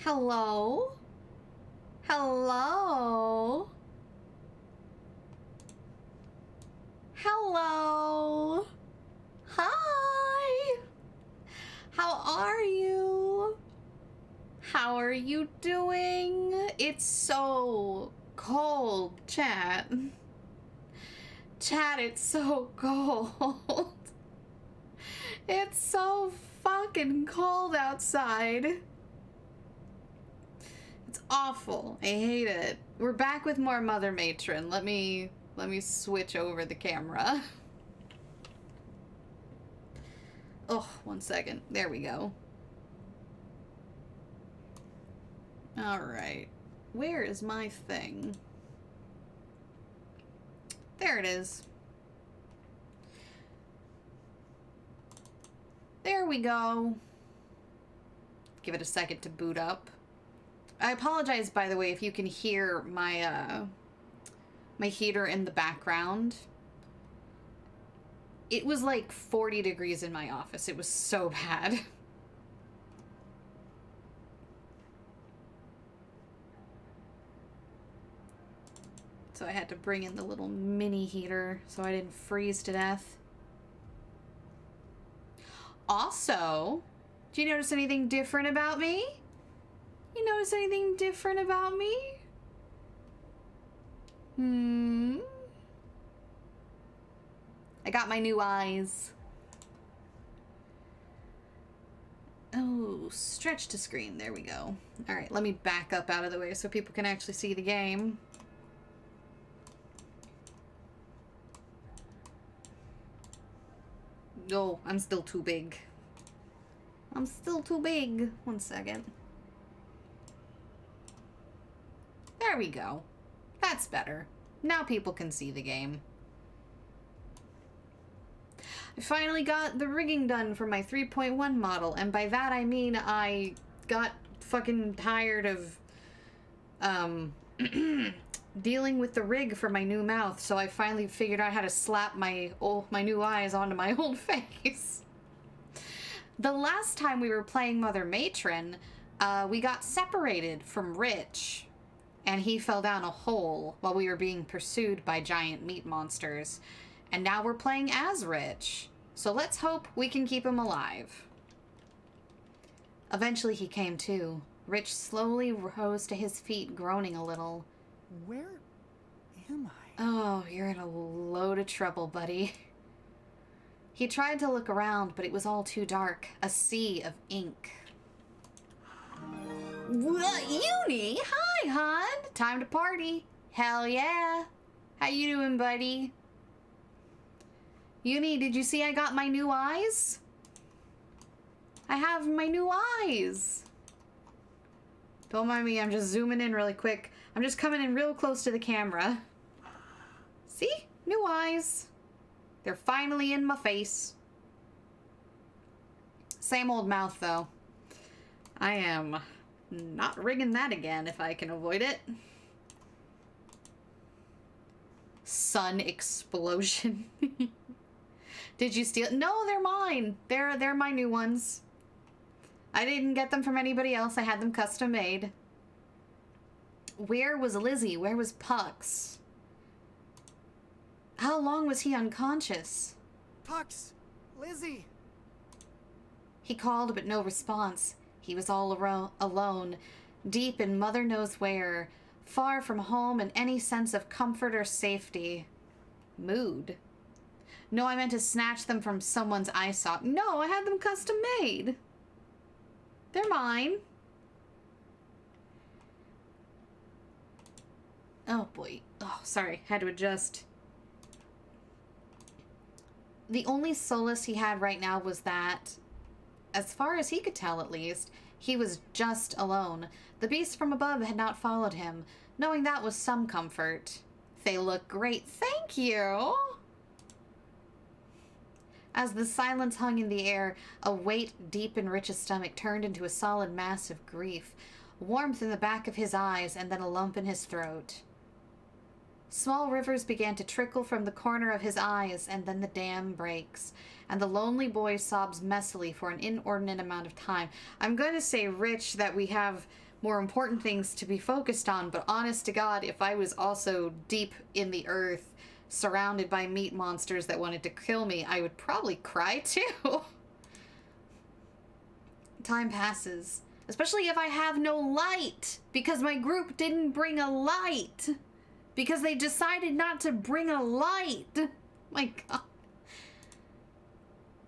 Hello? Hello? Hello? Hi! How are you? How are you doing? It's so cold, chat. Chat, it's so cold. It's so fucking cold outside. It's awful. I hate it. We're back with more Mother Matron. Let me switch over the camera. Oh, 1 second. There we go. Alright. Where is my thing? There it is. There we go. Give it a second to boot up. I apologize, by the way, if you can hear my my heater in the background. It was like 40 degrees in my office. It was so bad. So I had to bring in the little mini heater so I didn't freeze to death. Also, do you notice anything different about me? You notice anything different about me? I got my new eyes. Oh, stretch to screen. There we go. All right, let me back up out of the way so people can actually see the game. Oh, I'm still too big. I'm still too big. 1 second. There we go. That's better. Now people can see the game. I finally got the rigging done for my 3.1 model, and by that I mean I got fucking tired of dealing with the rig for my new mouth, so I finally figured out how to slap my new eyes onto my old face. The last time we were playing Mother Matron, we got separated from Rich, and he fell down a hole while we were being pursued by giant meat monsters. And now we're playing as Rich, so let's hope we can keep him alive. Eventually he came to. Rich slowly rose to his feet, groaning a little. Where am I? Oh, you're in a load of trouble, buddy. He tried to look around, but it was all too dark. A sea of ink. What, Uni? Hi, hon. Time to party. Hell yeah. How you doing, buddy? Uni, did you see I got my new eyes? I have my new eyes. Don't mind me, I'm just zooming in really quick. I'm just coming in real close to the camera. See? New eyes. They're finally in my face. Same old mouth, though. I am not rigging that again if I can avoid it. Sun explosion. Did you steal? No, they're mine. They're my new ones. I didn't get them from anybody else. I had them custom made. Where was Lizzie? Where was Pucks? How long was he unconscious? Pucks! Lizzie! He called, but no response. He was all alone, deep in mother knows where, far from home and any sense of comfort or safety. Mood. No, I meant to snatch them from someone's eye socket. No, I had them custom made. They're mine. Oh boy. Oh, sorry. Had to adjust. The only solace he had right now was that, as far as he could tell at least, he was just alone. The beast from above had not followed him. Knowing that was some comfort. They look great. Thank you! As the silence hung in the air, a weight deep in Rich's stomach turned into a solid mass of grief, warmth in the back of his eyes, and then a lump in his throat. Small rivers began to trickle from the corner of his eyes, and then the dam breaks, and the lonely boy sobs messily for an inordinate amount of time. I'm going to say, Rich, that we have more important things to be focused on, but honest to God, if I was also deep in the earth, surrounded by meat monsters that wanted to kill me, I would probably cry too. Time passes, especially if I have no light, because my group didn't bring a light, because they decided not to bring a light. My God.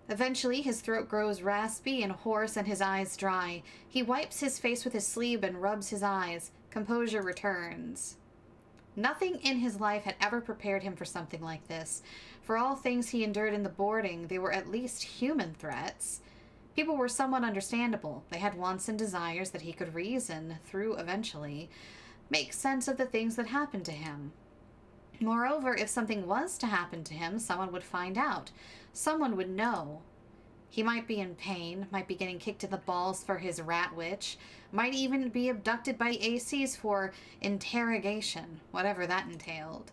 Eventually, his throat grows raspy and hoarse and his eyes dry. He wipes his face with his sleeve and rubs his eyes. Composure returns. Nothing in his life had ever prepared him for something like this. For all things he endured in the boarding, they were at least human threats. People were somewhat understandable. They had wants and desires that he could reason through eventually, make sense of the things that happened to him. Moreover, if something was to happen to him, someone would find out. Someone would know. He might be in pain, might be getting kicked in the balls for his rat witch, might even be abducted by ACs for interrogation, whatever that entailed.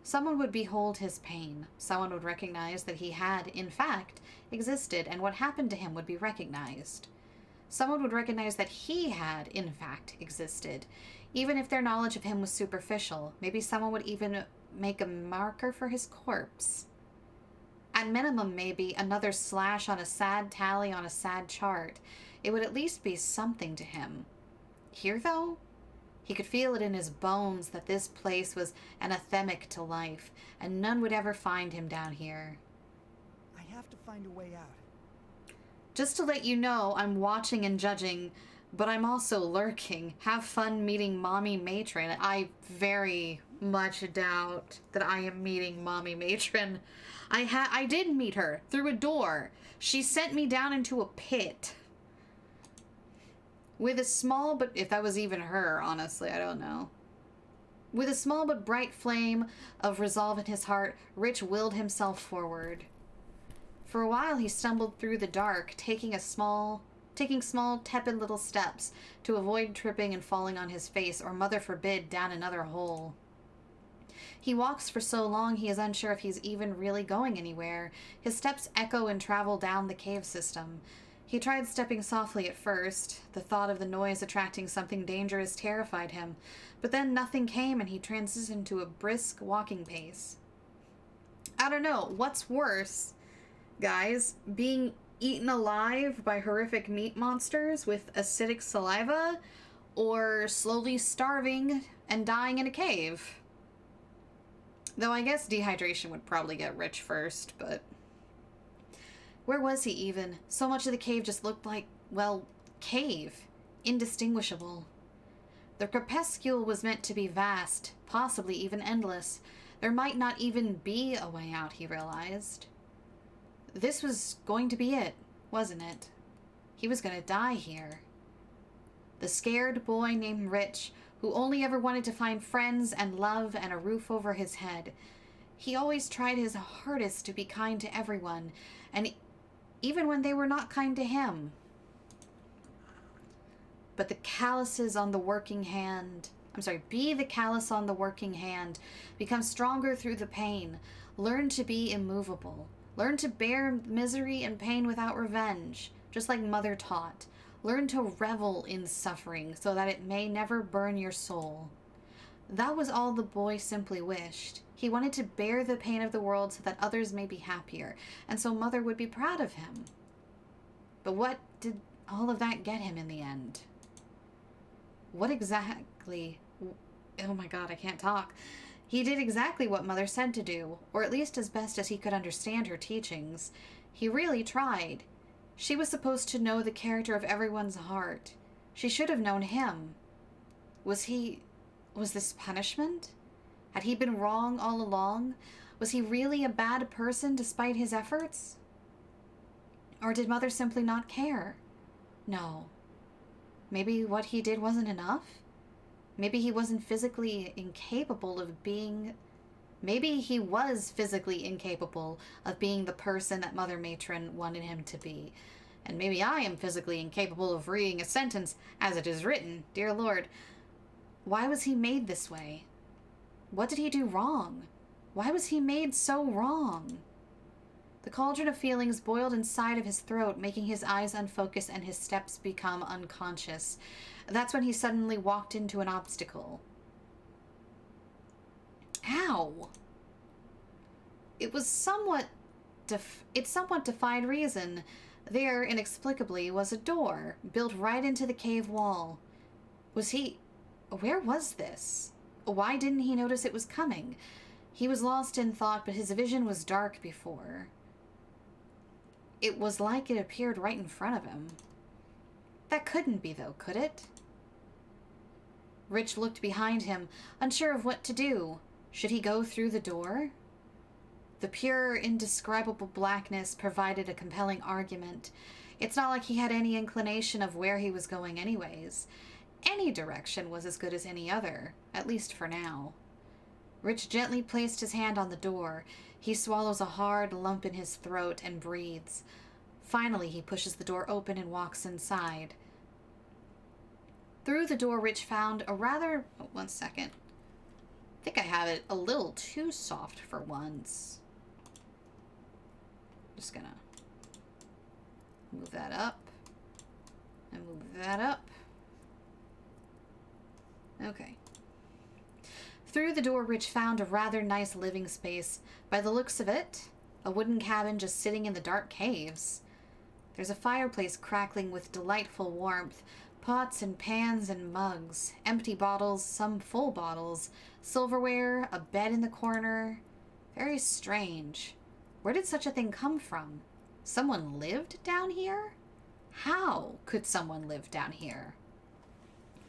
Someone would behold his pain. Someone would recognize that he had, in fact, existed, and what happened to him would be recognized. Someone would recognize that he had, in fact, existed. Even if their knowledge of him was superficial, maybe someone would even make a marker for his corpse. At minimum, maybe another slash on a sad tally on a sad chart. It would at least be something to him. Here, though, he could feel it in his bones that this place was anathemic to life, and none would ever find him down here. I have to find a way out. Just to let you know, I'm watching and judging, but I'm also lurking. Have fun meeting Mommy Matron. I very much doubt that I am meeting Mommy Matron. I did meet her through a door. She sent me down into a pit. With a small, but if that was even her, honestly, I don't know. With a small but bright flame of resolve in his heart, Rich willed himself forward. For a while he stumbled through the dark, taking small, tepid little steps to avoid tripping and falling on his face, or mother forbid, down another hole. He walks for so long he is unsure if he's even really going anywhere. His steps echo and travel down the cave system. He tried stepping softly at first. The thought of the noise attracting something dangerous terrified him, but then nothing came and he transitioned to a brisk walking pace. I don't know, what's worse, guys? Being eaten alive by horrific meat monsters with acidic saliva, or slowly starving and dying in a cave? Though I guess dehydration would probably get Rich first, but... Where was he even? So much of the cave just looked like, well, cave. Indistinguishable. The crepuscule was meant to be vast, possibly even endless. There might not even be a way out, he realized. This was going to be it, wasn't it? He was going to die here. The scared boy named Rich, who only ever wanted to find friends and love and a roof over his head. He always tried his hardest to be kind to everyone, and even when they were not kind to him. But the calluses on the working hand... be the callus on the working hand. Become stronger through the pain. Learn to be immovable. Learn to bear misery and pain without revenge, just like Mother taught. Learn to revel in suffering so that it may never burn your soul. That was all the boy simply wished. He wanted to bear the pain of the world so that others may be happier, and so Mother would be proud of him. But what did all of that get him in the end? What exactly... Oh my God, I can't talk. He did exactly what Mother said to do, or at least as best as he could understand her teachings. He really tried. She was supposed to know the character of everyone's heart. She should have known him. Was this punishment? Had he been wrong all along? Was he really a bad person despite his efforts? Or did Mother simply not care? No. Maybe what he did wasn't enough? Maybe he wasn't physically incapable of being... Maybe he was physically incapable of being the person that Mother Matron wanted him to be. And maybe I am physically incapable of reading a sentence as it is written. Dear Lord, why was he made this way? What did he do wrong? Why was he made so wrong? The cauldron of feelings boiled inside of his throat, making his eyes unfocused and his steps become unconscious. That's when he suddenly walked into an obstacle. Ow! It somewhat defied reason. There, inexplicably, was a door, built right into the cave wall. Where was this? Why didn't he notice it was coming? He was lost in thought, but his vision was dark before. It was like it appeared right in front of him. That couldn't be, though, could it? Rich looked behind him, unsure of what to do. Should he go through the door? The pure, indescribable blackness provided a compelling argument. It's not like he had any inclination of where he was going anyways. Any direction was as good as any other, at least for now. Rich gently placed his hand on the door. He swallows a hard lump in his throat and breathes. Finally, he pushes the door open and walks inside. Through the door, Rich found a rather... Oh, 1 second. I think I have it a little too soft for once. Just gonna move that up and move that up. Okay. Through the door, Rich found a rather nice living space. By the looks of it, a wooden cabin just sitting in the dark caves. There's a fireplace crackling with delightful warmth, pots and pans and mugs, empty bottles, some full bottles, silverware, a bed in the corner. Very strange. Where did such a thing come from? Someone lived down here? How could someone live down here?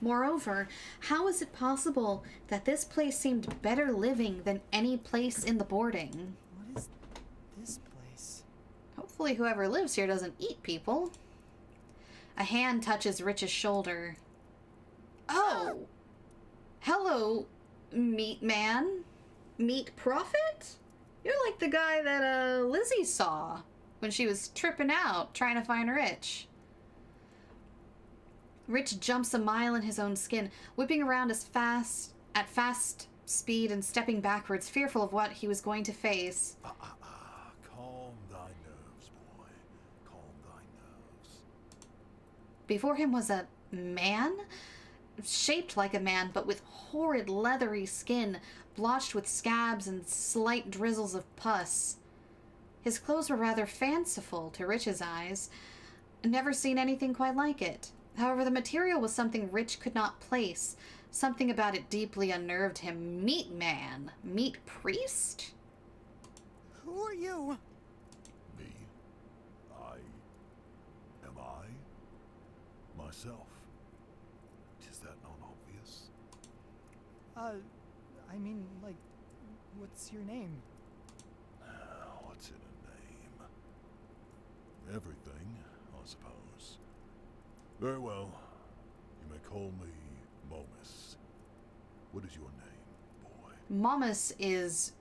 Moreover, how is it possible that this place seemed better living than any place in the boarding? What is this place? Hopefully whoever lives here doesn't eat people. A hand touches Rich's shoulder. Oh! Hello, meat man? Meat prophet? You're like the guy that Lizzie saw when she was tripping out trying to find Rich. Rich jumps a mile in his own skin, whipping around at fast speed and stepping backwards, fearful of what he was going to face. Calm thy nerves, boy. Calm thy nerves. Before him was a man, shaped like a man, but with horrid leathery skin, blotched with scabs and slight drizzles of pus. His clothes were rather fanciful to Rich's eyes. Never seen anything quite like it. However, the material was something Rich could not place. Something about it deeply unnerved him. Meat man? Meat priest? Who are you? Me? Am I? Myself. Is that not obvious? I mean, like, what's your name? What's in a name? Everything, I suppose. Very well. You may call me Momus. What is your name, boy? Momus is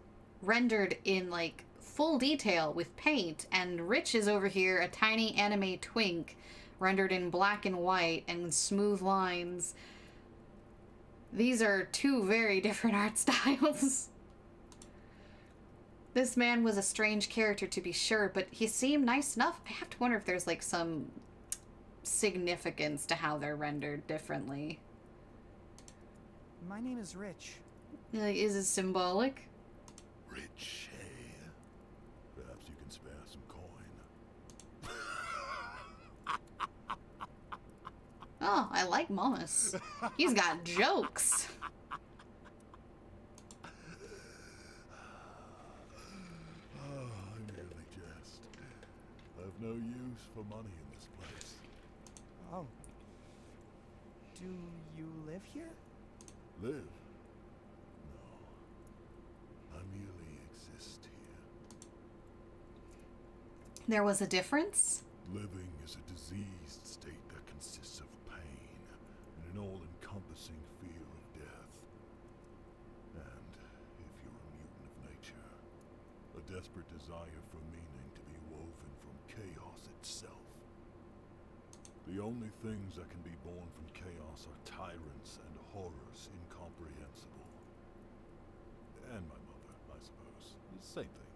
rendered in, like, full detail with paint, and Rich is over here a tiny anime twink rendered in black and white and smooth lines. These are two very different art styles. This man was a strange character, to be sure, but he seemed nice enough. I have to wonder if there's, like, some significance to how they're rendered differently. My name is Rich. Like, is it symbolic? Rich, eh? Perhaps you can spare some coin. Oh, I like Momus. He's got jokes. I merely jest. I've no use for money in this place. Oh. Do you live here? Live? No. I merely exist here. There was a difference? Living is a diseased state that consists of pain and an all-encompassing fear of death. And, if you're a mutant of nature, a desperate desire for meaning to be woven from chaos itself. The only things that can be born from chaos are tyrants and horrors incomprehensible. And my mother, I suppose. The same thing.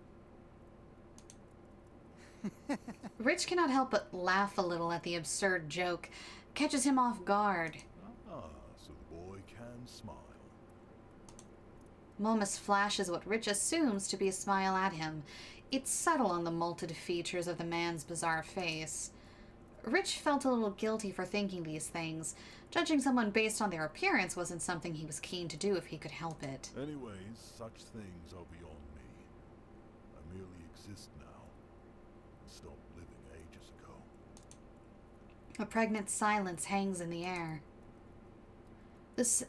Rich cannot help but laugh a little at the absurd joke. Catches him off guard. Ah, so the boy can smile. Momus flashes what Rich assumes to be a smile at him. It's subtle on the multitude features of the man's bizarre face. Rich felt a little guilty for thinking these things. Judging someone based on their appearance wasn't something he was keen to do if he could help it. Anyways, such things are beyond me. I merely exist now. I stopped living ages ago. A pregnant silence hangs in the air.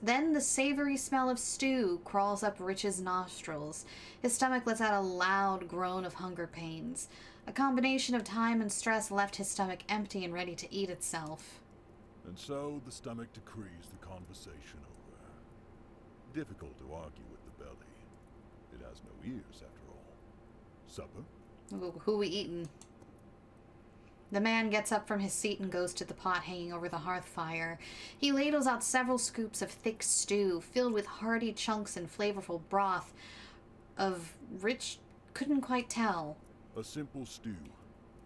Then the savory smell of stew crawls up Rich's nostrils. His stomach lets out a loud groan of hunger pains. A combination of time and stress left his stomach empty and ready to eat itself. And so the stomach decrees the conversation over. Difficult to argue with the belly. It has no ears, after all. Supper? Ooh, who we eatin'? The man gets up from his seat and goes to the pot hanging over the hearth fire. He ladles out several scoops of thick stew, filled with hearty chunks and flavorful broth of Rich couldn't quite tell. A simple stew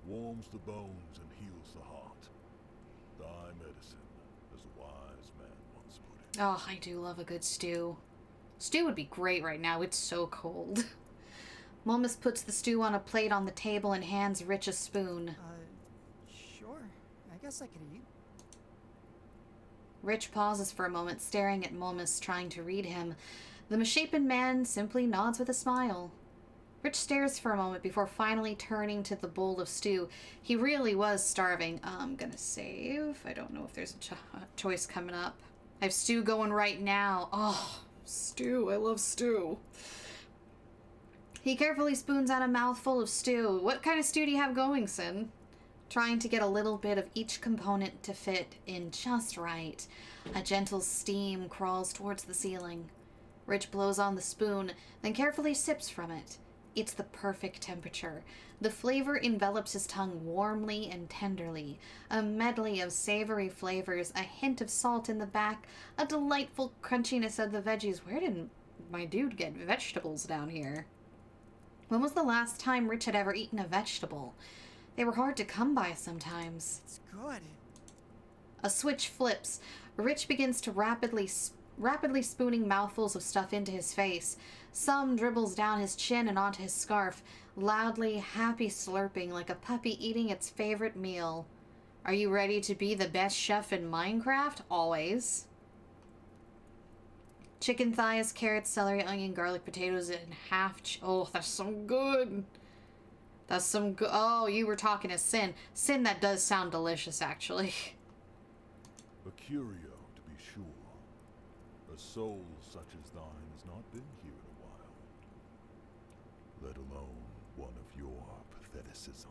warms the bones and heals the heart. Thy medicine, as a wise man once put it. Oh, I do love a good stew. Stew would be great right now. It's so cold. Momus puts the stew on a plate on the table and hands Rich a spoon. Sure. I guess I could eat. Rich pauses for a moment, staring at Momus, trying to read him. The misshapen man simply nods with a smile. Rich stares for a moment before finally turning to the bowl of stew. He really was starving. I'm gonna save. I don't know if there's a choice coming up. I have stew going right now. Oh, stew. I love stew. He carefully spoons out a mouthful of stew. What kind of stew do you have going, Sin? Trying to get a little bit of each component to fit in just right. A gentle steam crawls towards the ceiling. Rich blows on the spoon, then carefully sips from it. It's the perfect temperature. The flavor envelops his tongue warmly and tenderly. A medley of savory flavors, a hint of salt in the back, a delightful crunchiness of the veggies. Where did my dude get vegetables down here? When was the last time Rich had ever eaten a vegetable? They were hard to come by sometimes. It's good. A switch flips. Rich begins to rapidly spooning mouthfuls of stuff into his face. Some dribbles down his chin and onto his scarf, loudly, happy slurping like a puppy eating its favorite meal. Are you ready to be the best chef in Minecraft? Always. Chicken thighs, carrots, celery, onion, garlic, potatoes, and half... Oh, that's so good. That's some good... Oh, you were talking to Sin. Sin, that does sound delicious, actually. A curio, to be sure. A soul such as thine has not been here in a while. Let alone one of your patheticism.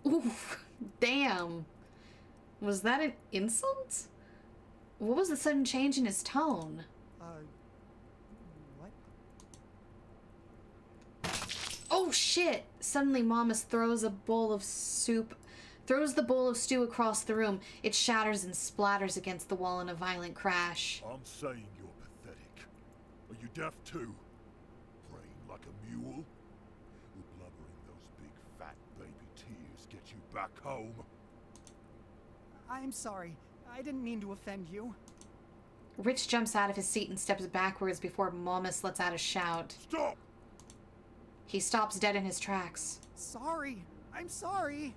Oof, damn. Was that an insult? What was the sudden change in his tone? What? Oh shit! Suddenly Momus throws the bowl of stew across the room. It shatters and splatters against the wall in a violent crash. I'm saying you're pathetic. Are you deaf too? Praying like a mule? Will blubbering those big fat baby tears get you back home? I'm sorry. I didn't mean to offend you. Rich jumps out of his seat and steps backwards before Momus lets out a shout. Stop! He stops dead in his tracks. Sorry. I'm sorry.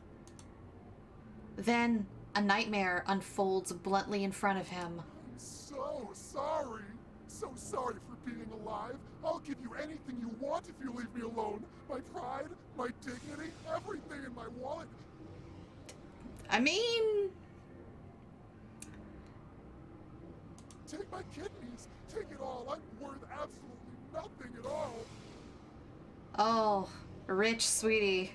Then, a nightmare unfolds bluntly in front of him. I'm so sorry. So sorry for being alive. I'll give you anything you want if you leave me alone. My pride, my dignity, everything in my wallet. I mean... Take my kidneys. Take it all. I'm worth absolutely nothing at all. Oh, Rich, sweetie.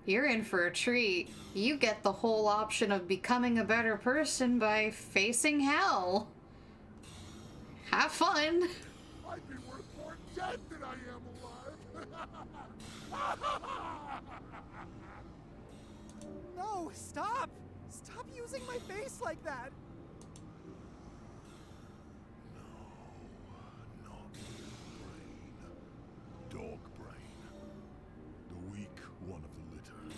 You're in for a treat. You get the whole option of becoming a better person by facing hell. Have fun. I'd be worth more dead than I am alive. No, stop! Stop using my face like that! Not brain. Dog brain. The weak one of the litter.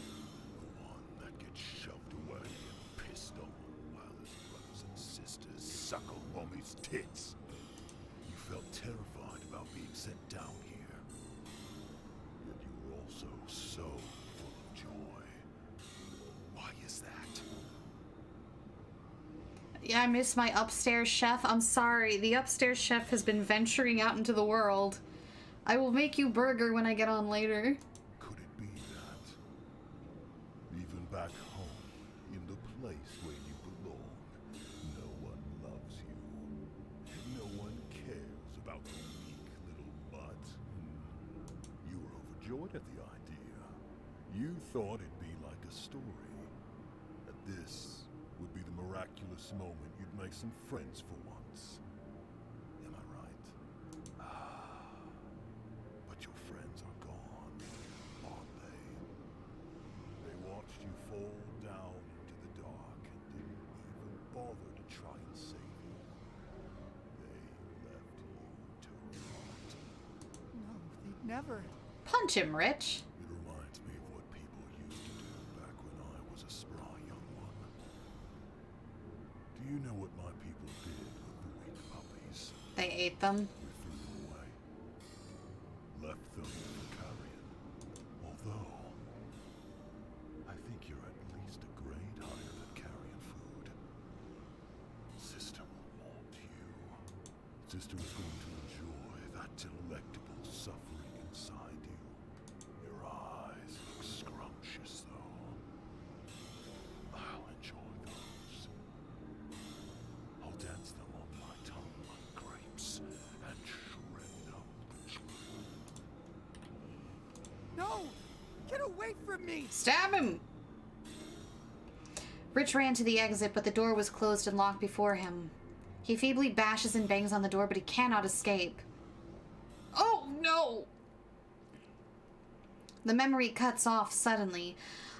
suckle mommy's tits. You felt terrified about being sent down here. Yet you were also so full of joy. Why is that? Yeah, I miss my upstairs chef. I'm sorry. The upstairs chef has been venturing out into the world. I will make you burger when I get on later. Could it be that? Even back home, in the place where you belong, no one loves you. No one cares about the weak little butt. You were overjoyed at the idea. You thought it'd be like a story. That this would be the miraculous moment you'd make some friends for once. Am I right? But your friends are gone, aren't they? They watched you fall down into the dark and didn't even bother to try and save you. They left you to rot. No, they'd never. Punch him, Rich. It reminds me of what people used to do back when I was a spry young one. Do you know what my people did with the weak puppies? They ate them. We threw them away. Left them for carrion. Although, I think you're at least a grade higher than carrion food. Sister will want you. Sister is going to enjoy that delectable suffering inside you. Your eyes look scrumptious, though. I'll enjoy those. I'll dance them on my tongue like grapes and shred them between. No! Get away from me! Stab him! Rich ran to the exit, but the door was closed and locked before him. He feebly bashes and bangs on the door, but he cannot escape. Oh, no! The memory cuts off suddenly.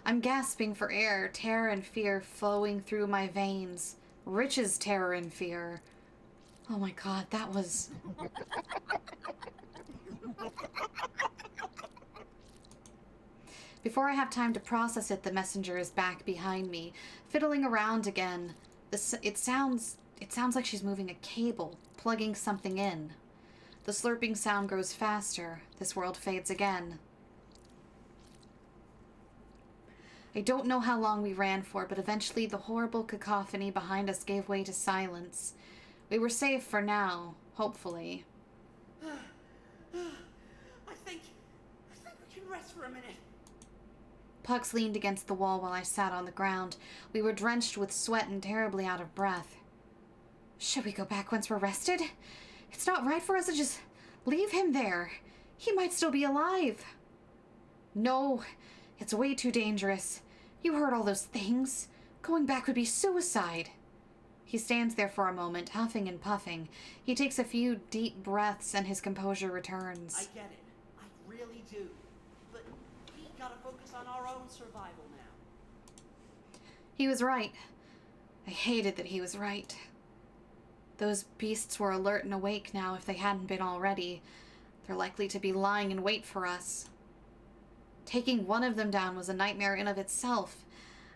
I'm gasping for air, terror and fear flowing through my veins. Rich's terror and fear. Oh my god, that was... Before I have time to process it, the messenger is back behind me, fiddling around again. It sounds like she's moving a cable, plugging something in. The slurping sound grows faster. This world fades again. I don't know how long we ran for, but eventually the horrible cacophony behind us gave way to silence. We were safe for now, hopefully. I think we can rest for a minute. Pucks leaned against the wall while I sat on the ground. We were drenched with sweat and terribly out of breath. Should we go back once we're rested? It's not right for us to just leave him there. He might still be alive. No, it's way too dangerous. You heard all those things. Going back would be suicide. He stands there for a moment, huffing and puffing. He takes a few deep breaths and his composure returns. I get it. I really do. But we gotta focus on our own survival now. He was right. I hated that he was right. Those beasts were alert and awake now if they hadn't been already. They're likely to be lying in wait for us. Taking one of them down was a nightmare in of itself.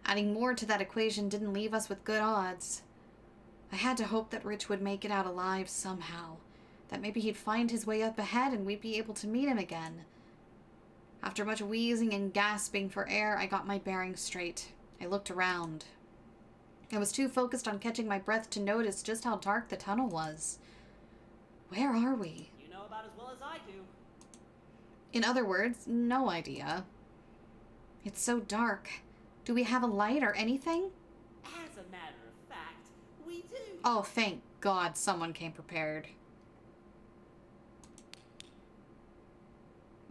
Adding more to that equation didn't leave us with good odds. I had to hope that Rich would make it out alive somehow. That maybe he'd find his way up ahead and we'd be able to meet him again. After much wheezing and gasping for air, I got my bearings straight. I looked around. I was too focused on catching my breath to notice just how dark the tunnel was. Where are we? You know about as well as I do. In other words, no idea. It's so dark. Do we have a light or anything? As a matter of fact, we do. Oh, thank God someone came prepared.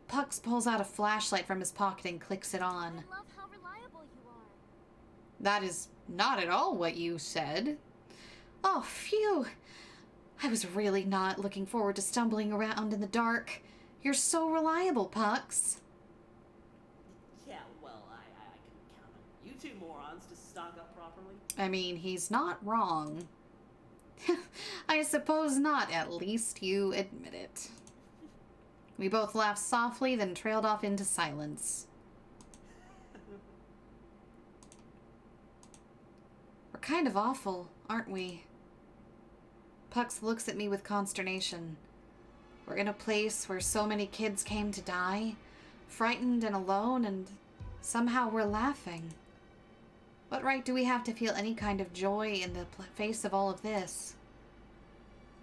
Pucks pulls out a flashlight from his pocket and clicks it on. I love how reliable you are. That is not at all what you said. Oh, phew. I was really not looking forward to stumbling around in the dark. You're so reliable, Pucks. Yeah, well, I couldn't count on you two morons to stock up properly. I mean, he's not wrong. I suppose not. At least you admit it. We both laughed softly, then trailed off into silence. We're kind of awful, aren't we? Pucks looks at me with consternation. We're in a place where so many kids came to die, frightened and alone, and somehow we're laughing. What right do we have to feel any kind of joy in the face of all of this?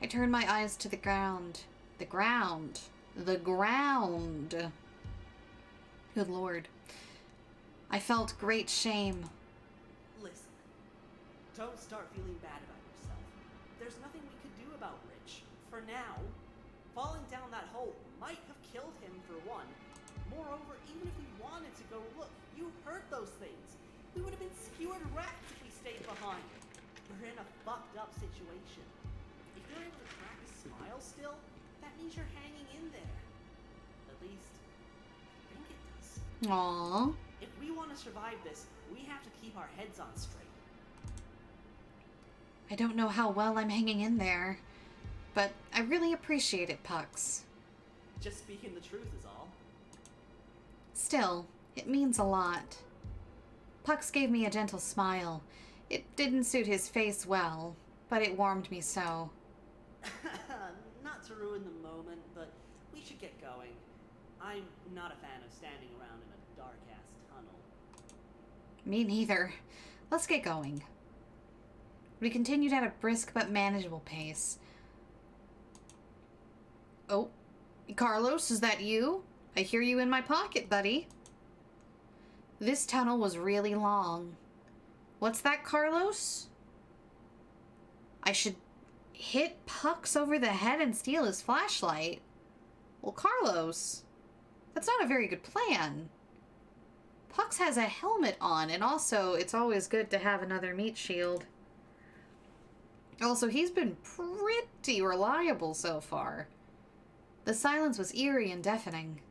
I turn my eyes to the ground. The ground. The ground. Good Lord. I felt great shame. Listen, don't start feeling bad about yourself. There's nothing we could do about Rich. For now, falling down that hole might have killed him for one. Moreover, even if we wanted to go look, you heard those things. We would have been skewered wrecked if we stayed behind. We're in a fucked up situation. If you're able to crack a smile still, that means you're hanging in there. At least, I think it does. Aww. If we want to survive this, we have to keep our heads on straight. I don't know how well I'm hanging in there, but I really appreciate it, Pucks. Just speaking the truth is all. Still, it means a lot. Pucks gave me a gentle smile. It didn't suit his face well, but it warmed me so. Not to ruin the moment, but we should get going. I'm not a fan of standing around in a dark-ass tunnel. Me neither. Let's get going. We continued at a brisk but manageable pace. Oh, Carlos, is that you? I hear you in my pocket, buddy. This tunnel was really long. What's that, Carlos? I should hit Pucks over the head and steal his flashlight. Well, Carlos, that's not a very good plan. Pucks has a helmet on, and also, it's always good to have another meat shield. Also, he's been pretty reliable so far. The silence was eerie and deafening.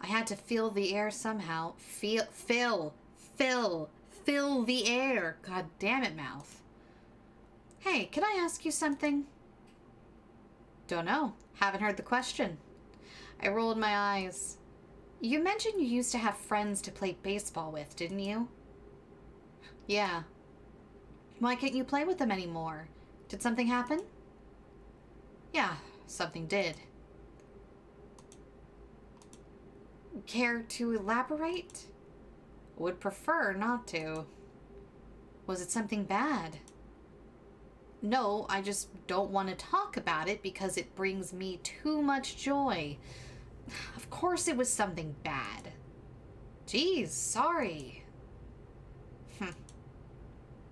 I had to fill the air somehow. Fill the air. God damn it, mouth. Hey, can I ask you something? Don't know. Haven't heard the question. I rolled my eyes. You mentioned you used to have friends to play baseball with, didn't you? Yeah. Why can't you play with them anymore? Did something happen? Yeah, something did. Care to elaborate? Would prefer not to. Was it something bad? No, I just don't want to talk about it because it brings me too much joy. Of course it was something bad. Geez, sorry.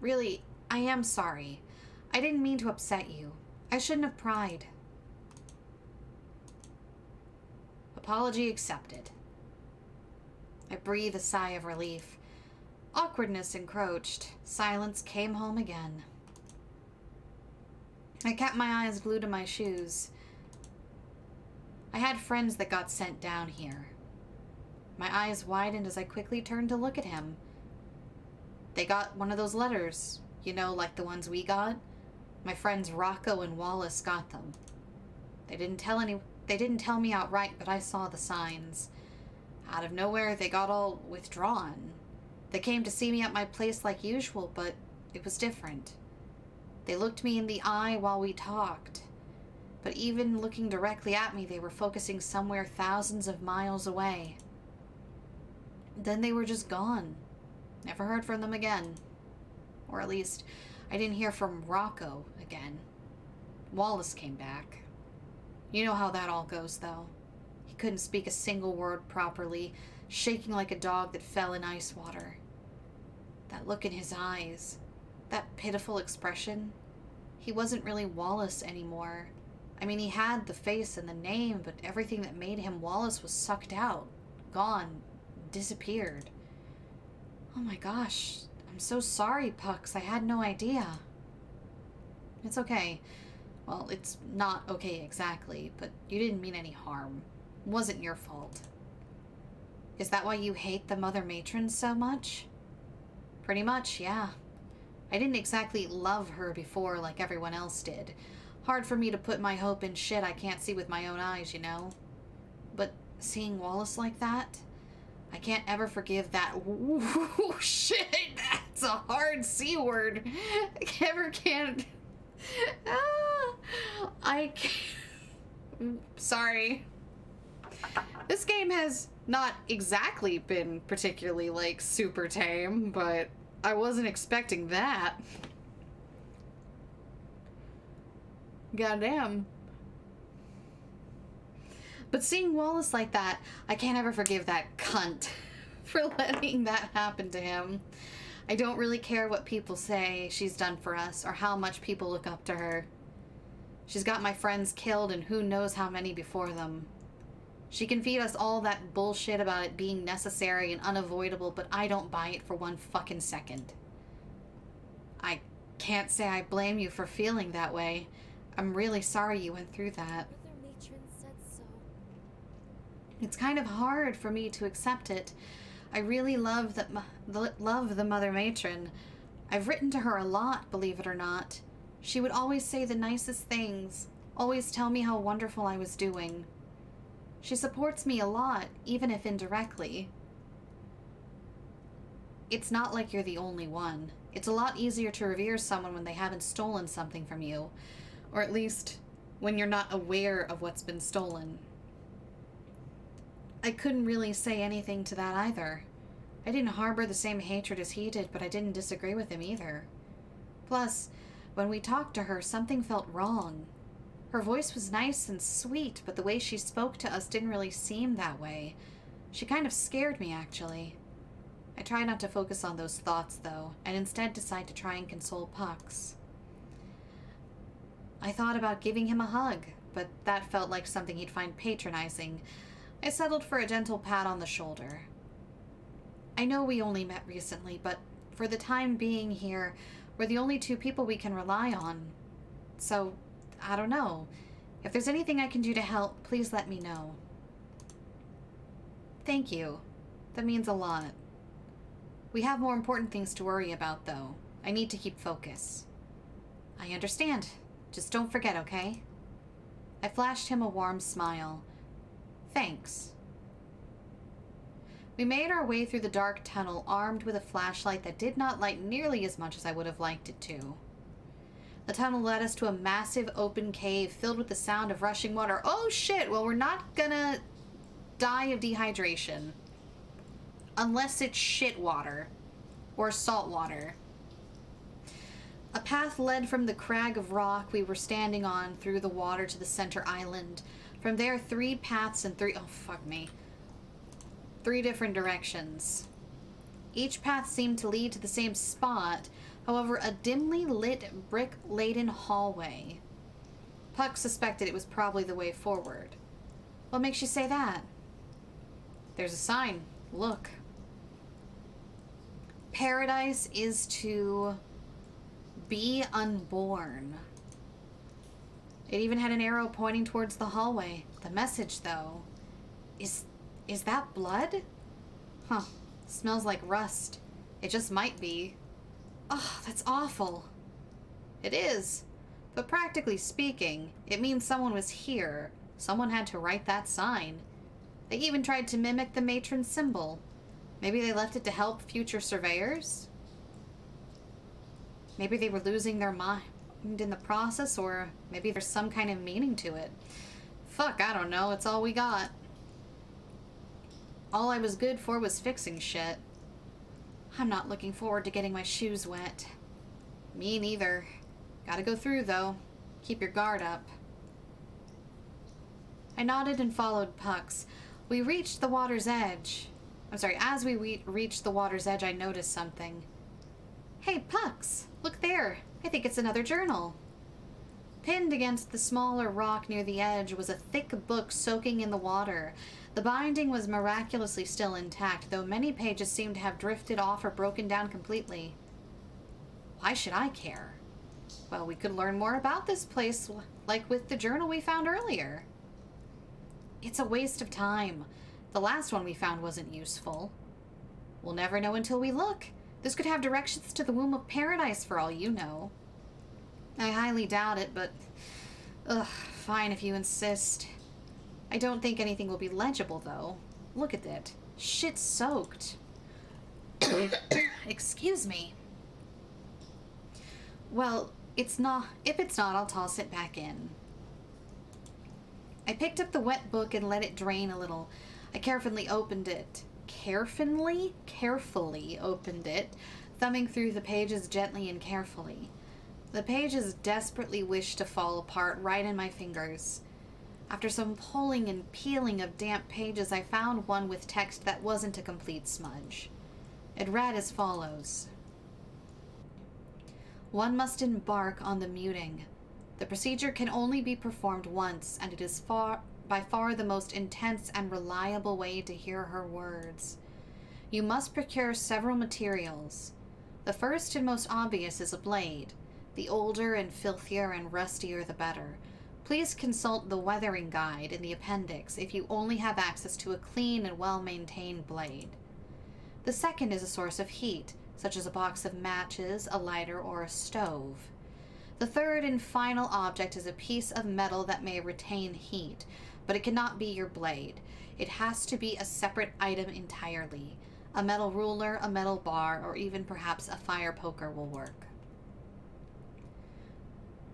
Really, I am sorry. I didn't mean to upset you. I shouldn't have pried. Apology accepted. I breathed a sigh of relief. Awkwardness encroached. Silence came home again. I kept my eyes glued to my shoes. I had friends that got sent down here. My eyes widened as I quickly turned to look at him. They got one of those letters, you know, like the ones we got. My friends Rocco and Wallace got them. They didn't tell me outright, but I saw the signs. Out of nowhere, they got all withdrawn. They came to see me at my place like usual, but it was different. They looked me in the eye while we talked. But even looking directly at me, they were focusing somewhere thousands of miles away. Then they were just gone. Never heard from them again. Or at least, I didn't hear from Rocco again. Wallace came back. You know how that all goes, though. He couldn't speak a single word properly, shaking like a dog that fell in ice water. That look in his eyes, that pitiful expression. He wasn't really Wallace anymore. I mean, he had the face and the name, but everything that made him Wallace was sucked out, gone, disappeared. Oh my gosh, I'm so sorry, Pucks. I had no idea. It's okay. Well, it's not okay exactly, but you didn't mean any harm. It wasn't your fault. Is that why you hate the Mother Matron so much? Pretty much, yeah. I didn't exactly love her before like everyone else did. Hard for me to put my hope in shit I can't see with my own eyes, you know? But seeing Wallace like that, I can't ever forgive that. Ooh, shit, that's a hard C word. I never can. I sorry. This game has not exactly been particularly, like, super tame, but I wasn't expecting that. Goddamn. But seeing Wallace like that, I can't ever forgive that cunt for letting that happen to him. I don't really care what people say she's done for us or how much people look up to her. She's got my friends killed and who knows how many before them. She can feed us all that bullshit about it being necessary and unavoidable, but I don't buy it for one fucking second. I can't say I blame you for feeling that way. I'm really sorry you went through that. Mother Matron said so. It's kind of hard for me to accept it. I really love the Mother Matron. I've written to her a lot, believe it or not. She would always say the nicest things, always tell me how wonderful I was doing. She supports me a lot, even if indirectly. It's not like you're the only one. It's a lot easier to revere someone when they haven't stolen something from you, or at least when you're not aware of what's been stolen. I couldn't really say anything to that either. I didn't harbor the same hatred as he did, but I didn't disagree with him either. Plus, when we talked to her, something felt wrong. Her voice was nice and sweet, but the way she spoke to us didn't really seem that way. She kind of scared me, actually. I try not to focus on those thoughts, though, and instead decide to try and console Pucks. I thought about giving him a hug, but that felt like something he'd find patronizing. I settled for a gentle pat on the shoulder. I know we only met recently, but for the time being here, we're the only two people we can rely on. So, I don't know. If there's anything I can do to help, please let me know. Thank you. That means a lot. We have more important things to worry about, though. I need to keep focus. I understand. Just don't forget, okay? I flashed him a warm smile. Thanks. We made our way through the dark tunnel, armed with a flashlight that did not light nearly as much as I would have liked it to. The tunnel led us to a massive open cave filled with the sound of rushing water. Oh shit, well we're not gonna die of dehydration. Unless it's shit water. Or salt water. A path led from the crag of rock we were standing on through the water to the center island. From there, 3 paths in 3 different directions. Each path seemed to lead to the same spot, however, a dimly lit, brick-laden hallway. Puck suspected it was probably the way forward. What makes you say that? There's a sign. Look. Paradise is to be unborn. It even had an arrow pointing towards the hallway. The message, though, is that blood? Huh. Smells like rust. It just might be. Oh, that's awful. It is. But practically speaking, it means someone was here. Someone had to write that sign. They even tried to mimic the matron symbol. Maybe they left it to help future surveyors? Maybe they were losing their mind in the process, or maybe there's some kind of meaning to it. Fuck, I don't know. It's all we got. All I was good for was fixing shit. I'm not looking forward to getting my shoes wet. Me neither. Gotta go through, though. Keep your guard up. I nodded and followed Pucks. We reached the water's edge. As we reached the water's edge, I noticed something. Hey, Pucks! Look there! I think it's another journal. Pinned against the smaller rock near the edge was a thick book soaking in the water. The binding was miraculously still intact, though many pages seemed to have drifted off or broken down completely. Why should I care? Well, we could learn more about this place, like with the journal we found earlier. It's a waste of time. The last one we found wasn't useful. We'll never know until we look. This could have directions to the womb of paradise for all you know. I highly doubt it, but... fine if you insist. I don't think anything will be legible, though. Look at it. Shit soaked. Excuse me. Well, it's not... If it's not, I'll toss it back in. I picked up the wet book and let it drain a little. I carefully opened it. Carefully opened it, thumbing through the pages gently and carefully. The pages desperately wished to fall apart right in my fingers. After some pulling and peeling of damp pages, I found one with text that wasn't a complete smudge. It read as follows. One must embark on the muting. The procedure can only be performed once, and it is by far the most intense and reliable way to hear her words. You must procure several materials. The first and most obvious is a blade. The older and filthier and rustier the better. Please consult the weathering guide in the appendix if you only have access to a clean and well-maintained blade. The second is a source of heat, such as a box of matches, a lighter, or a stove. The third and final object is a piece of metal that may retain heat, but it cannot be your blade. It has to be a separate item entirely. A metal ruler, a metal bar, or even perhaps a fire poker will work.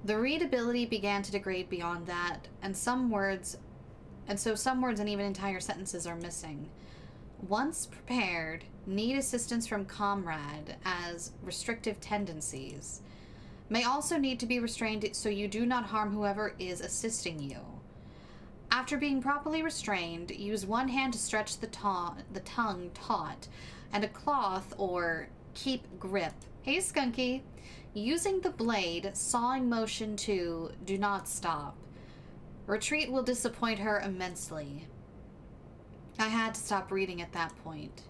The readability began to degrade beyond that, and so some words and even entire sentences are missing. Once prepared, need assistance from comrade as restrictive tendencies. May also need to be restrained so you do not harm whoever is assisting you. After being properly restrained, use one hand to stretch the tongue taut, and a cloth or keep grip. Hey, Skunky. Using the blade, sawing motion to do not stop. Retreat will disappoint her immensely. I had to stop reading at that point.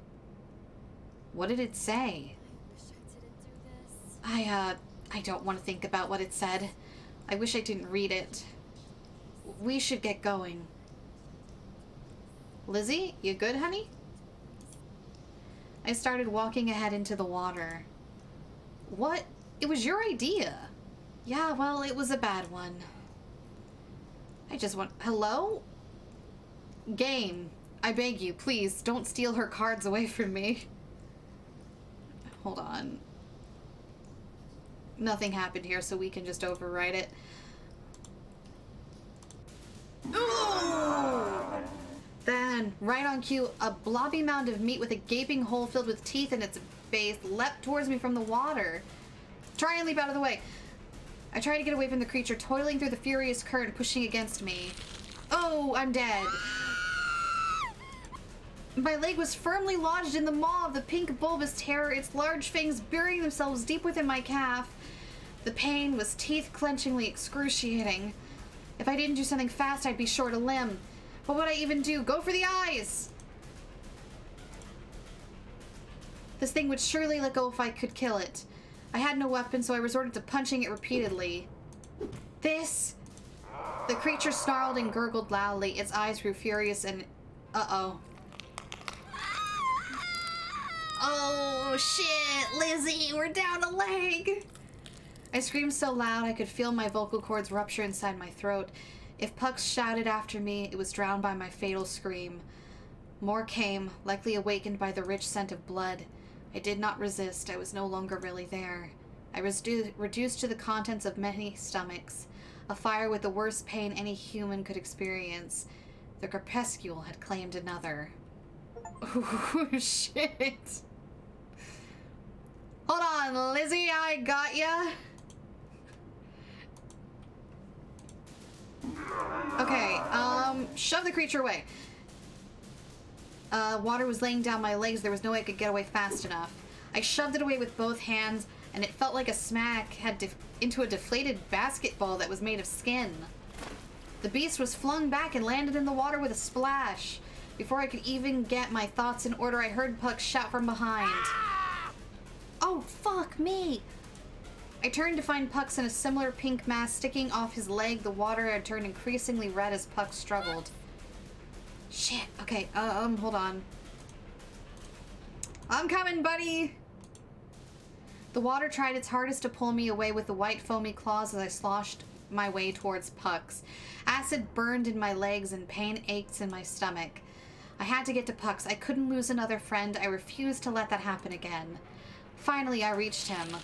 What did it say? I don't want to think about what it said. I wish I didn't read it. We should get going. Lizzie, you good, honey? I started walking ahead into the water. What? It was your idea. Yeah, well, it was a bad one. I just want... Hello? Game. I beg you, please, don't steal her cards away from me. Hold on. Nothing happened here, so we can just overwrite it. Ooh! Then, right on cue, a blobby mound of meat with a gaping hole filled with teeth in its base leapt towards me from the water. Try and leap out of the way. I tried to get away from the creature, toiling through the furious current pushing against me. Oh, I'm dead. My leg was firmly lodged in the maw of the pink bulbous terror, its large fangs burying themselves deep within my calf. The pain was teeth-clenchingly excruciating. If I didn't do something fast, I'd be short a limb. What would I even do? Go for the eyes! This thing would surely let go if I could kill it. I had no weapon, so I resorted to punching it repeatedly. This... The creature snarled and gurgled loudly. Its eyes grew furious and... Uh-oh. Oh, shit! Lizzie, we're down a leg! I screamed so loud I could feel my vocal cords rupture inside my throat. If Pucks shouted after me, it was drowned by my fatal scream. More came, likely awakened by the rich scent of blood. I did not resist. I was no longer really there. I was reduced to the contents of many stomachs. A fire with the worst pain any human could experience. The crepuscule had claimed another. Oh, shit. Hold on, Lizzie, I got ya. Okay, shove the creature away. Water was laying down my legs. There was no way I could get away fast enough. I shoved it away with both hands, and it felt like a smack had into a deflated basketball that was made of skin. The beast was flung back and landed in the water with a splash. Before I could even get my thoughts in order, I heard Puck shout from behind. Oh, fuck me! I turned to find Pucks in a similar pink mass sticking off his leg. The water had turned increasingly red as Puck struggled. Shit. Okay, hold on. I'm coming, buddy! The water tried its hardest to pull me away with the white foamy claws as I sloshed my way towards Pucks. Acid burned in my legs and pain ached in my stomach. I had to get to Pucks. I couldn't lose another friend. I refused to let that happen again. Finally, I reached him.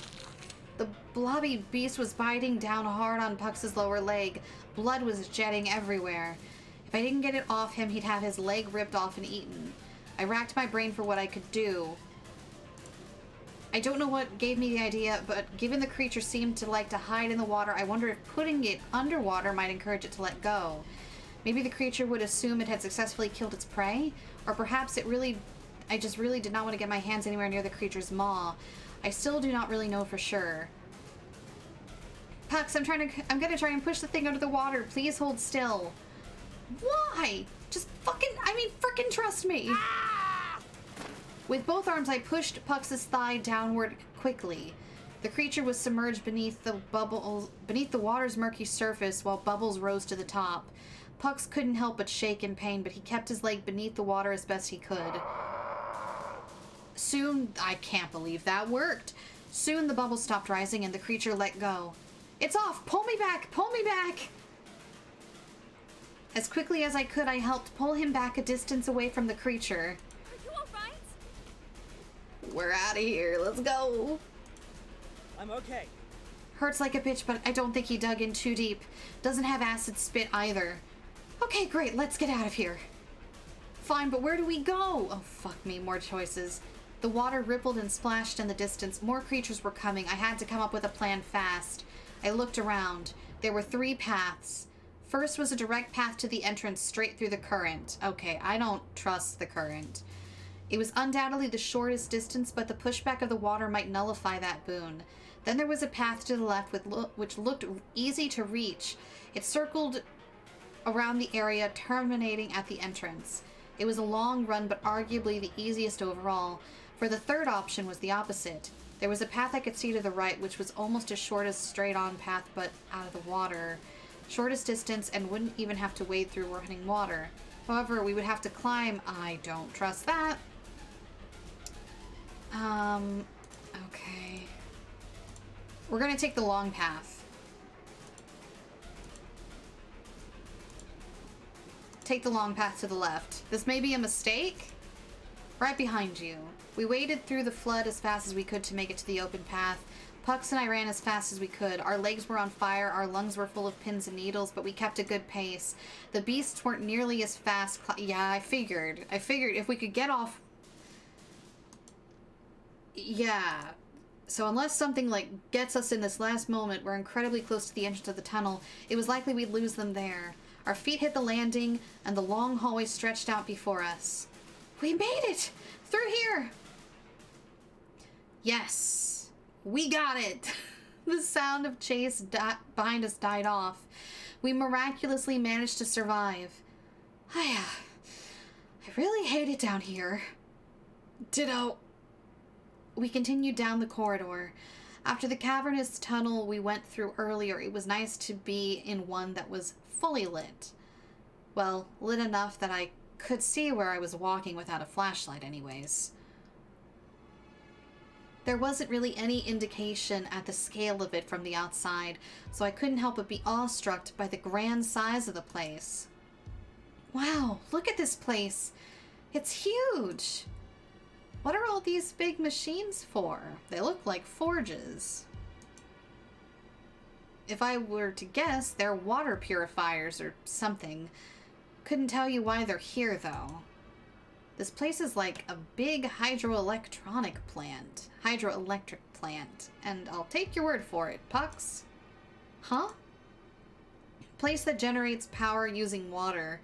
The blobby beast was biting down hard on Pucks's lower leg. Blood was jetting everywhere. If I didn't get it off him, he'd have his leg ripped off and eaten. I racked my brain for what I could do. I don't know what gave me the idea, but given the creature seemed to like to hide in the water, I wonder if putting it underwater might encourage it to let go. Maybe the creature would assume it had successfully killed its prey, or perhaps I just really did not want to get my hands anywhere near the creature's maw. I still do not really know for sure. Pucks, I'm gonna try and push the thing under the water. Please hold still. Why? Just frickin' trust me. With both arms, I pushed Pucks' thigh downward quickly. The creature was submerged beneath the water's murky surface while bubbles rose to the top. Pucks couldn't help but shake in pain, but he kept his leg beneath the water as best he could. Soon, I can't believe that worked. Soon the bubbles stopped rising and the creature let go. It's off! Pull me back! Pull me back! As quickly as I could, I helped pull him back a distance away from the creature. Are you alright? We're out of here. Let's go. I'm okay. Hurts like a bitch, but I don't think he dug in too deep. Doesn't have acid spit either. Okay, great. Let's get out of here. Fine, but where do we go? Oh, fuck me. More choices. The water rippled and splashed in the distance. More creatures were coming. I had to come up with a plan fast. I looked around. There were 3 paths. First was a direct path to the entrance straight through the current. Okay, I don't trust the current. It was undoubtedly the shortest distance, but the pushback of the water might nullify that boon. Then there was a path to the left which looked easy to reach. It circled around the area, terminating at the entrance. It was a long run, but arguably the easiest overall. For the third option was the opposite. There was a path I could see to the right, which was almost as short as straight-on path, but out of the water. Shortest distance, and wouldn't even have to wade through running water. However, we would have to climb. I don't trust that. Okay. We're gonna take the long path. Take the long path to the left. This may be a mistake. Right behind you. We waded through the flood as fast as we could to make it to the open path. Pucks and I ran as fast as we could. Our legs were on fire, our lungs were full of pins and needles, but we kept a good pace. The beasts weren't nearly as fast. Yeah, I figured if we could get off... Yeah. So unless something, gets us in this last moment, we're incredibly close to the entrance of the tunnel. It was likely we'd lose them there. Our feet hit the landing, and the long hallway stretched out before us. We made it! Through here! Yes! We got it! The sound of chase behind us died off. We miraculously managed to survive. I really hate it down here. Ditto. We continued down the corridor. After the cavernous tunnel we went through earlier, it was nice to be in one that was fully lit. Well, lit enough that I could see where I was walking without a flashlight anyways. There wasn't really any indication at the scale of it from the outside, so I couldn't help but be awestruck by the grand size of the place. Wow, look at this place. It's huge. What are all these big machines for? They look like forges. If I were to guess, they're water purifiers or something. Couldn't tell you why they're here, though. This place is like a big hydroelectric plant, and I'll take your word for it, Pucks. Huh? Place that generates power using water.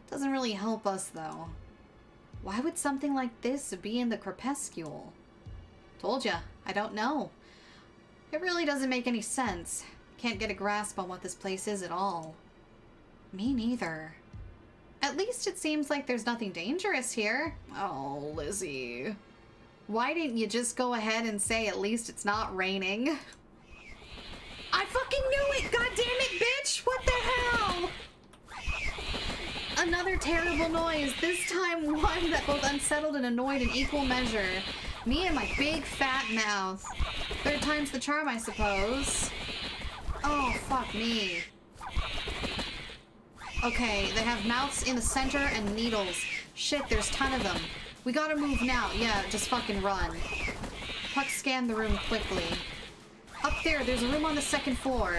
Doesn't really help us, though. Why would something like this be in the crepuscule? Told ya, I don't know. It really doesn't make any sense. Can't get a grasp on what this place is at all. Me neither. At least it seems like there's nothing dangerous here. Oh, Lizzie. Why didn't you just go ahead and say at least it's not raining? I fucking knew it! God damn it, bitch! What the hell? Another terrible noise, this time one that both unsettled and annoyed in equal measure. Me and my big fat mouth. Third time's the charm, I suppose. Oh, fuck me. Okay, they have mouths in the center and needles. Shit, there's a ton of them. We gotta move now. Yeah, just fucking run. Puck scanned the room quickly. Up there's a room on the 2nd floor.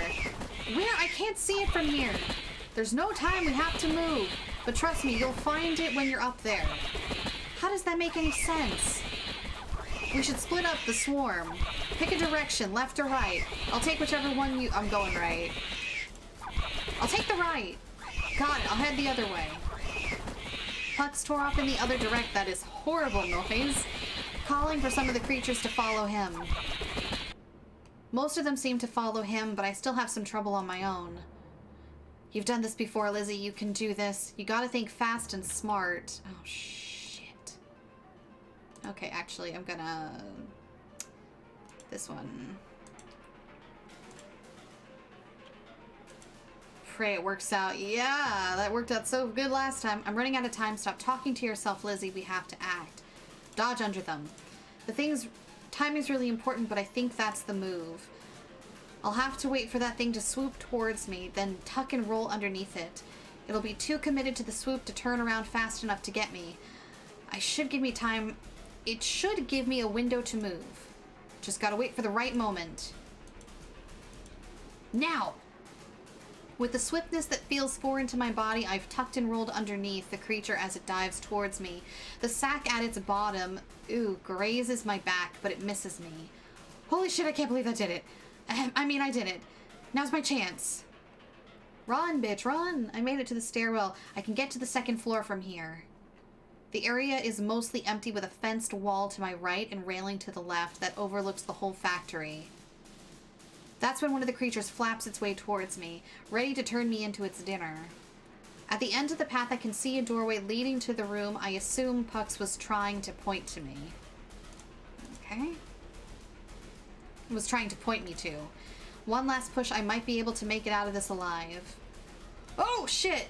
Where? I can't see it from here. There's no time, we have to move. But trust me, you'll find it when you're up there. How does that make any sense? We should split up the swarm. Pick a direction, left or right. I'll take whichever one you... I'm going right. I'll take the right. Got it, I'll head the other way. Pucks tore off in the other direct. That is horrible noise. Calling for some of the creatures to follow him. Most of them seem to follow him, but I still have some trouble on my own. You've done this before, Lizzie. You can do this. You gotta think fast and smart. Oh, shit. Okay, actually, I'm gonna... This one. Pray it works out. Yeah, that worked out so good last time. I'm running out of time. Stop talking to yourself, Lizzie. We have to act. Dodge under them. Timing's really important, but I think that's the move. I'll have to wait for that thing to swoop towards me, then tuck and roll underneath it. It'll be too committed to the swoop to turn around fast enough to get me. It should give me a window to move. Just gotta wait for the right moment. Now! With the swiftness that feels foreign to my body, I've tucked and rolled underneath the creature as it dives towards me. The sack at its bottom, grazes my back, but it misses me. Holy shit, I can't believe I did it. I did it. Now's my chance. Run, bitch, run! I made it to the stairwell. I can get to the second floor from here. The area is mostly empty with a fenced wall to my right and railing to the left that overlooks the whole factory. That's when one of the creatures flaps its way towards me, ready to turn me into its dinner. At the end of the path, I can see a doorway leading to the room I assume Pucks was trying to point to me. Okay. Was trying to point me to. One last push, I might be able to make it out of this alive. Oh, shit!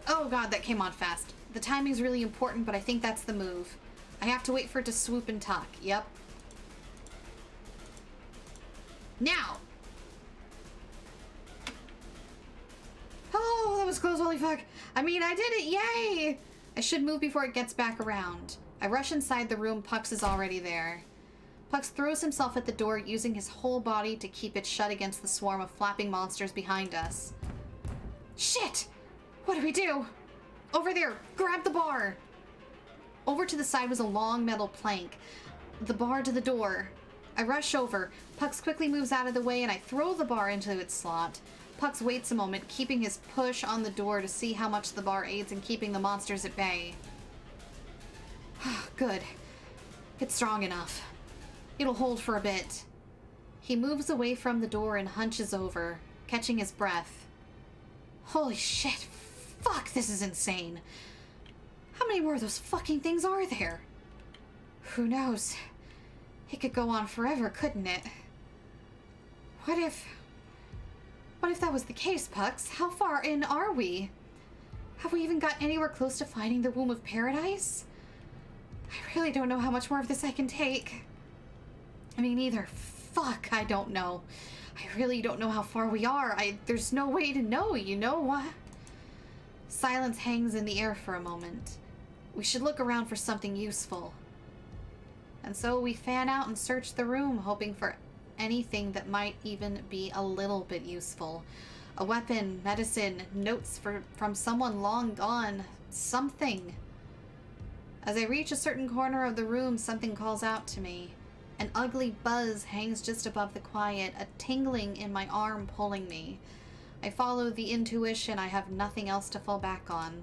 Oh god, that came on fast. The timing's really important, but I think that's the move. I have to wait for it to swoop and tuck. Yep. Now! Oh, that was close, holy fuck. I did it, yay! I should move before it gets back around. I rush inside the room, Pucks is already there. Pucks throws himself at the door, using his whole body to keep it shut against the swarm of flapping monsters behind us. Shit! What do we do? Over there, grab the bar! Over to the side was a long metal plank. The bar to the door. I rush over. Pucks quickly moves out of the way and I throw the bar into its slot. Pucks waits a moment, keeping his push on the door to see how much the bar aids in keeping the monsters at bay. Good. It's strong enough. It'll hold for a bit. He moves away from the door and hunches over, catching his breath. Holy shit. Fuck, this is insane. How many more of those fucking things are there? Who knows? It could go on forever, couldn't it? What if that was the case, Pucks? How far in are we? Have we even got anywhere close to finding the womb of paradise? I really don't know how much more of this I can take. Either. Fuck, I don't know. I really don't know how far we are. There's no way to know, you know what? Silence hangs in the air for a moment. We should look around for something useful. And so we fan out and search the room, hoping for anything that might even be a little bit useful. A weapon, medicine, notes from someone long gone. Something. As I reach a certain corner of the room, something calls out to me. An ugly buzz hangs just above the quiet, a tingling in my arm pulling me. I follow the intuition. I have nothing else to fall back on.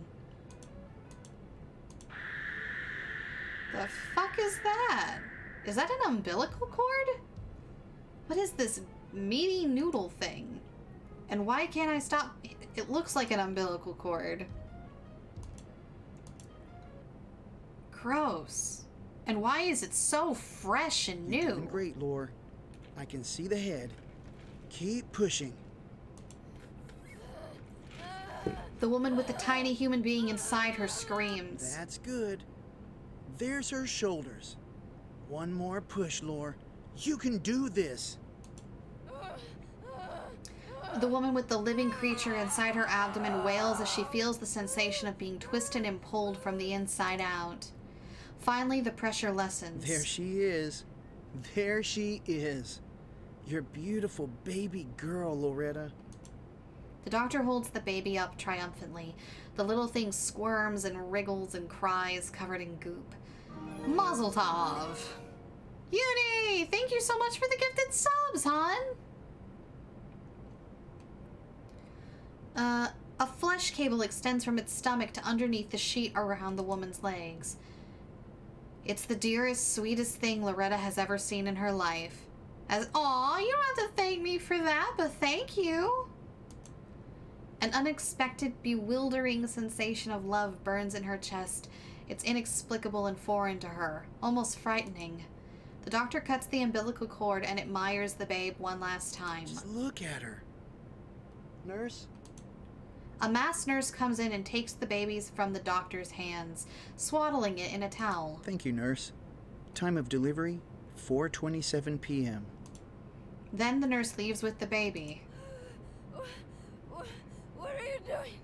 The fuck is that? Is that an umbilical cord? What is this meaty noodle thing? And why can't I stop? It looks like an umbilical cord. Gross. And why is it so fresh and new? You're doing great, Lore. I can see the head. Keep pushing. The woman with the tiny human being inside her screams. That's good. There's her shoulders. One more push, Lore. You can do this. The woman with the living creature inside her abdomen wails as she feels the sensation of being twisted and pulled from the inside out. Finally, the pressure lessens. There she is. There she is. Your beautiful baby girl, Loretta. The doctor holds the baby up triumphantly. The little thing squirms and wriggles and cries, covered in goop. Mazel tov! Uni! Thank you so much for the gifted subs, hon! A flesh cable extends from its stomach to underneath the sheet around the woman's legs. It's the dearest, sweetest thing Loretta has ever seen in her life. Aw, you don't have to thank me for that, but thank you. An unexpected, bewildering sensation of love burns in her chest. It's inexplicable and foreign to her, almost frightening. The doctor cuts the umbilical cord and admires the babe one last time. Just look at her. Nurse? A masked nurse comes in and takes the babies from the doctor's hands, swaddling it in a towel. Thank you, nurse. Time of delivery, 4:27 p.m. Then the nurse leaves with the baby. What are you doing?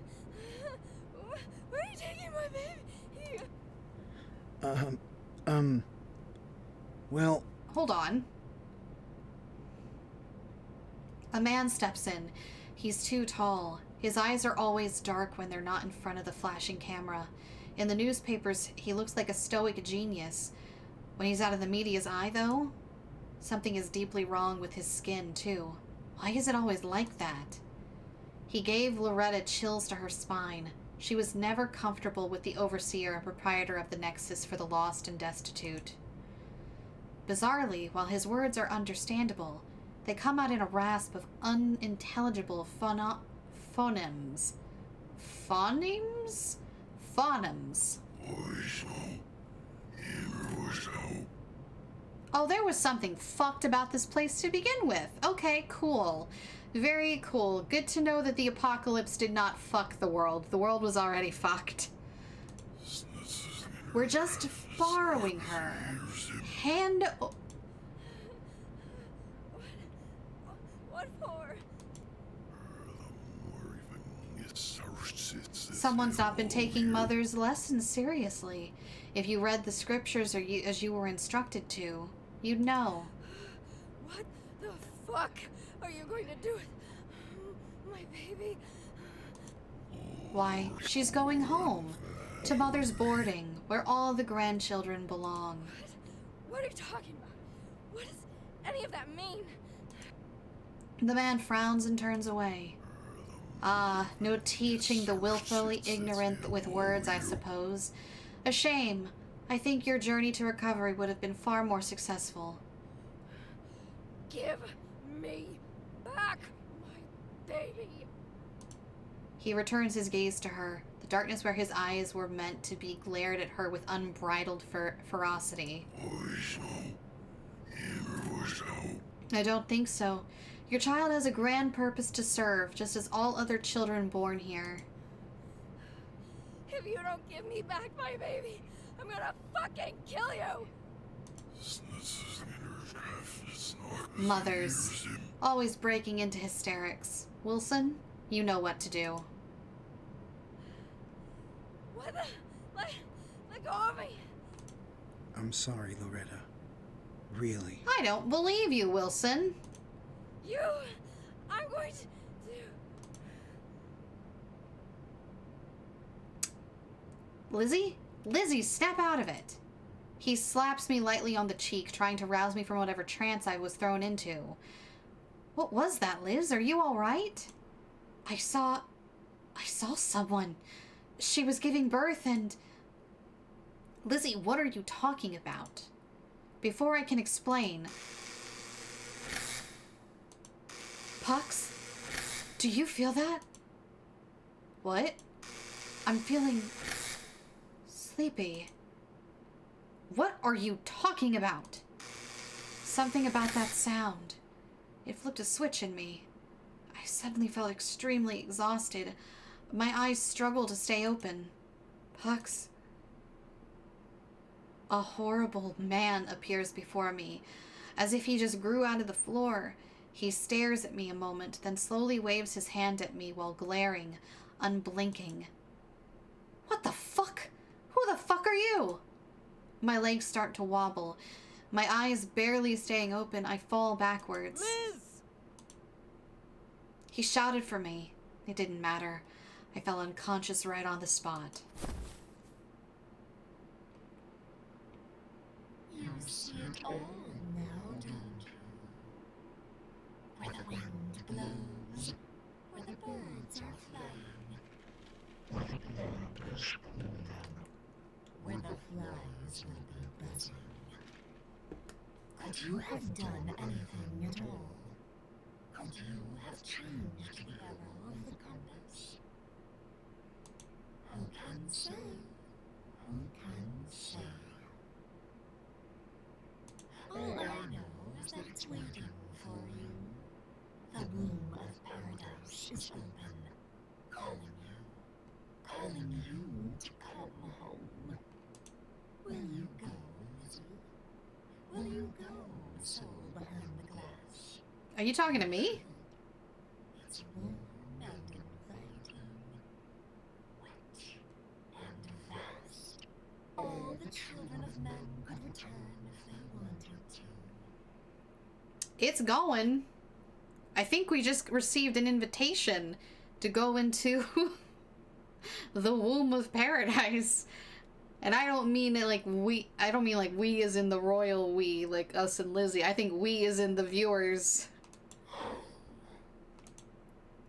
Where are you taking my baby? Well... Hold on. A man steps in. He's too tall. His eyes are always dark when they're not in front of the flashing camera. In the newspapers, he looks like a stoic genius. When he's out of the media's eye, though, something is deeply wrong with his skin, too. Why is it always like that? He gave Loretta chills to her spine. She was never comfortable with the overseer and proprietor of the Nexus for the Lost and Destitute. Bizarrely, while his words are understandable, they come out in a rasp of unintelligible phonemes. Phonemes? Phonemes. Oh, there was something fucked about this place to begin with. Okay, cool. Very cool. Good to know that the apocalypse did not fuck the world. The world was already fucked. We're just borrowing her. Hand... What for? Someone's not been taking Mother's lessons seriously. If you read the scriptures as you were instructed to, you'd know. What the fuck are you going to do with my baby? Why, she's going home. To Mother's boarding, where all the grandchildren belong. What are you talking about? What does any of that mean? The man frowns and turns away. Ah, no teaching the willfully ignorant with words, I suppose. A shame. I think your journey to recovery would have been far more successful. Give me back my baby. He returns his gaze to her. The darkness where his eyes were meant to be glared at her with unbridled ferocity. I don't think so. Your child has a grand purpose to serve, just as all other children born here. If you don't give me back my baby, I'm gonna fucking kill you! Mothers. Always breaking into hysterics. Wilson, you know what to do. What the? Let go of me! I'm sorry, Loretta. Really. I don't believe you, Wilson. I'm going to... Lizzie? Lizzie, snap out of it. He slaps me lightly on the cheek, trying to rouse me from whatever trance I was thrown into. What was that, Liz? Are you all right? I saw someone. She was giving birth and... Lizzie, what are you talking about? Before I can explain... Pucks? Do you feel that? What? I'm feeling... sleepy. What are you talking about? Something about that sound. It flipped a switch in me. I suddenly felt extremely exhausted. My eyes struggled to stay open. Pucks. A horrible man appears before me, as if he just grew out of the floor. He stares at me a moment, then slowly waves his hand at me while glaring, unblinking. What the fuck? Who the fuck are you? My legs start to wobble. My eyes barely staying open, I fall backwards. Liz! He shouted for me. It didn't matter. I fell unconscious right on the spot. You see it all now, don't you? Where the wind blows, where the birds are flying, where the blood is cooling, where the flies will be buzzing. Could you have done anything at all? Could you have changed the arrow of the compass? Who can say? Who can say? All I know is that it's waiting for you. The womb of paradise is open, calling you to come home. Will you go, Lizzie? Will you go, soul behind the glass? Are you talking to me? It's warm and inviting, wet and vast. All the children of men could return if they wanted to. It's going. I think we just received an invitation to go into the womb of paradise. And I don't mean it like we, I don't mean like we as in the royal we, like us and Lizzie. I think we as in the viewers.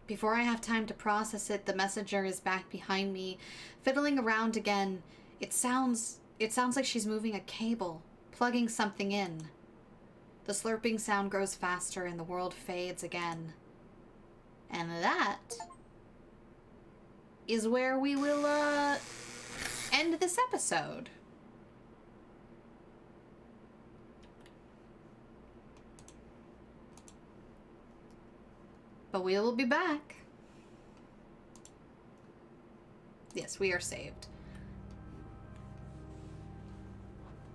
Before I have time to process it, the messenger is back behind me, fiddling around again. It sounds like she's moving a cable, plugging something in. The slurping sound grows faster and the world fades again. And that is where we will, end this episode. But we will be back. Yes, we are saved.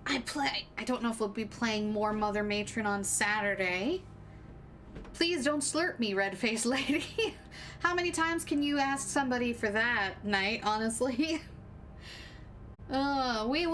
I don't know if we'll be playing more Mother Matron on Saturday. Please don't slurp me, red-faced lady. How many times can you ask somebody for that, Knight, honestly? We